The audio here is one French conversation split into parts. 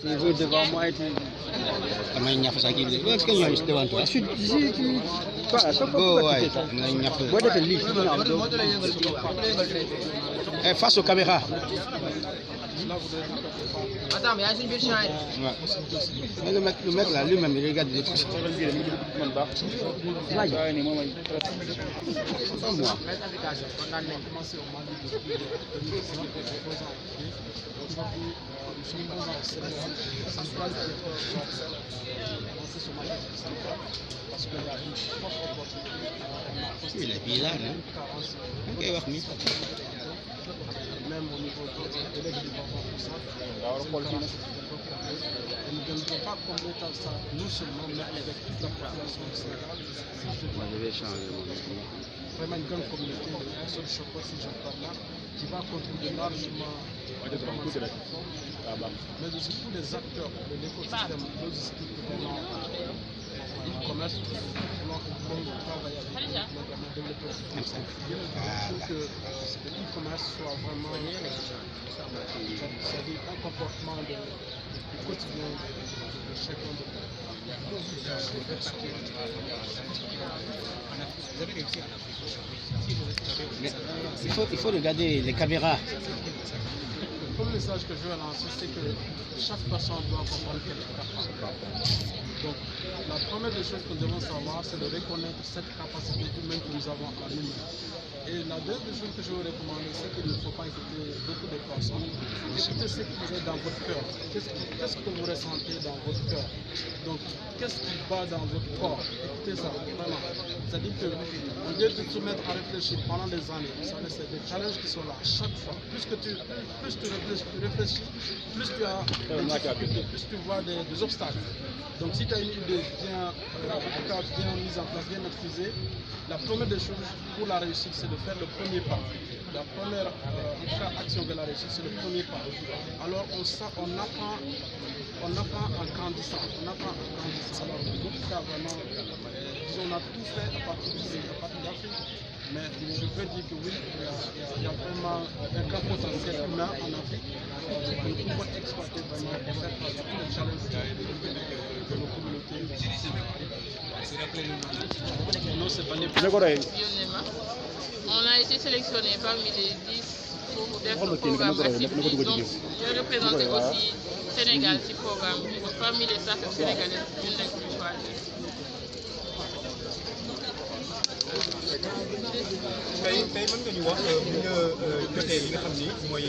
Tu veux devant moi et tu... Comment il y a fait ça qui veut? Est-ce qu'il y a juste devant toi? Si tu... Quoi, ça peut pas quitter ça. Moi, je te lis. Face aux caméras. Attends, mais il y a une belle chaîne. Ouais. Mais le mec là, lui-même, il regarde des trucs. Pas moi. Il est bizarre, non? Ok, va venir. Même au niveau de l'élève du développement pour ça, et nous ne devons pas commettre ça, nous seulement, mais avec toute la population du Sénégal. Vraiment une grande communauté, un seul chocolat, si je parle là, qui va contribuer largement au développement de cette réforme, mais aussi tous les acteurs de l'écosystème logistique, vraiment, e-commerce, vont travailler avec les gamins développer pour que le e-commerce soit vraiment c'est-à-dire un comportement du quotidien de chacun de nous. Il faut regarder les caméras. Le premier message que je veux lancer, c'est que chaque personne doit comprendre qu'elle est capable. Donc, la première des choses que nous devons savoir, c'est de reconnaître cette capacité humaine que nous avons en nous. Et la deuxième des choses que je veux recommander, c'est qu'il ne faut pas écouter beaucoup de personnes. Écoutez ce qui est dans votre cœur. Qu'est-ce que vous ressentez dans votre cœur? Donc, qu'est-ce qui bat dans votre corps? Écoutez ça, vraiment. C'est-à-dire qu'au lieu de se mettre à réfléchir pendant des années, c'est des challenges qui sont là chaque fois. Plus tu réfléchis, plus tu as des difficultés, plus tu vois des obstacles. Donc si tu as une idée bien mise en place, bien maîtrisée, la première des choses pour la réussite, c'est de faire le premier pas. La première action de la réussite, c'est le premier pas. Alors on apprend en grandissant. Alors en tout cas, vraiment, on a tout fait à partir d'Afrique. Mais je peux dire que oui, il y a vraiment un grand potentiel humain en Afrique. Nous pouvons exploiter vraiment et faire face à tous les challenges de nos communautés. Non, c'est pas les On a été sélectionné parmi les 10 pour d'être programme actif. Donc, je représentais aussi Sénégal ci programme. Donc, parmi les startups sénégalaises, une des plus choisies. tey mën nga ñu wax bu nga jotee li nga xam ni mooy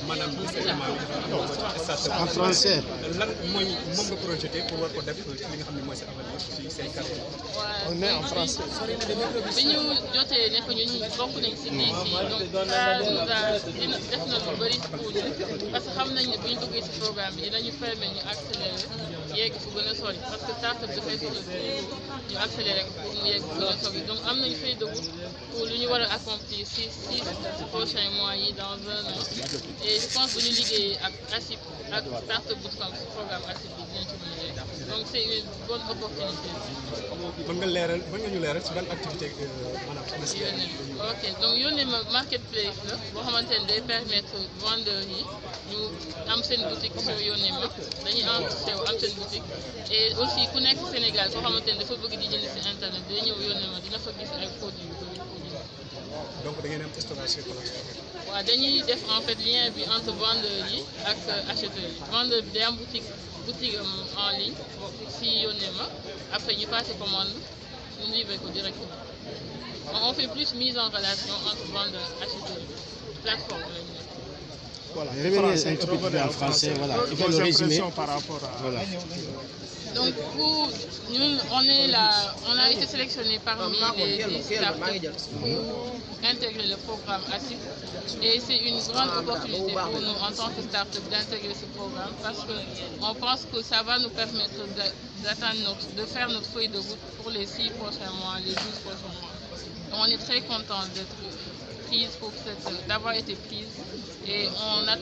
maanaam élément bi En français. lan mooy moom nga projeté pour war ko def ci li nga xam ne mooy sa avenir ci say quartier. On est en français. bi ñu jotee ne ko ñun bokk nañ si DC donc ça nous a def na lu bëri pour ñu parce que xam nañ ne bu ñu duggee si programme bi dinañu permettre ñu accélérer yegg fu gën a sori parce que startup dafay soxla ñu accélérer pour mu yegg fu gën a sori donc am nañu feuille de route pour lu ñu war a accomplir si 6 prochains mois yi dans 1 an et je pense que bu ñu liggéeyee ak ASIP ak startup bootcamp si programme ASIP bi dinañ ci mën a yegg donc c'est une bonne opportunité. mën nga ñu leeral ci ban activité maanaam. ok donc yónnee ma marketplace la boo xamante ne day permettre vendeurs yi ñu am seen boutique sur yónnee ma dañuy enregistré wu am seen boutique et aussi ku nekk Sénégal koo xamante ne dafa bëgg di jënd si internet day ñëw yónnee ma dina fa gis ay produits yu bëri pour jënd. donc da ngeen am stockage sur place. waaw dañuy def en fait lien bi entre vendeurs yi ak acheteurs yi vendeur bi day am boutique en ligne si yónnee ma après ñu passé commande ñu livré ko directement. On fait plus mise en relation entre vendeurs et acheteurs. Plateforme. Voilà, revenez un petit peu en français, voilà. Il faut le résumer. Par rapport à... Voilà. Donc pour nous, on a été sélectionné parmi les 10 startups pour intégrer le programme ASIP et c'est une grande opportunité pour nous en tant que start-up d'intégrer ce programme parce qu'on pense que ça va nous permettre de faire notre feuille de route pour les 6 prochains mois, les 12 prochains mois. Donc on est très content d'être prise d'avoir été prise et on a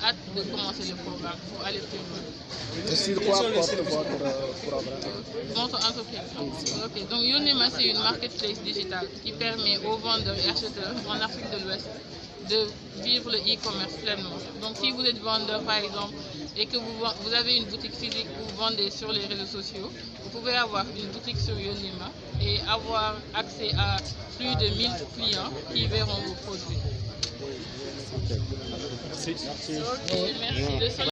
hâte de commencer le programme pour aller plus loin. Et sur quoi porte votre programme? Notre entreprise. Okay. Donc Yonema, c'est une marketplace digitale qui permet aux vendeurs et acheteurs en Afrique de l'Ouest de vivre le e-commerce pleinement. Donc si vous êtes vendeur par exemple et que vous avez une boutique physique où vous vendez sur les réseaux sociaux, vous pouvez avoir une boutique sur Yonima et avoir accès à plus de 1000 clients qui verront vos produits. Merci. Ok, merci.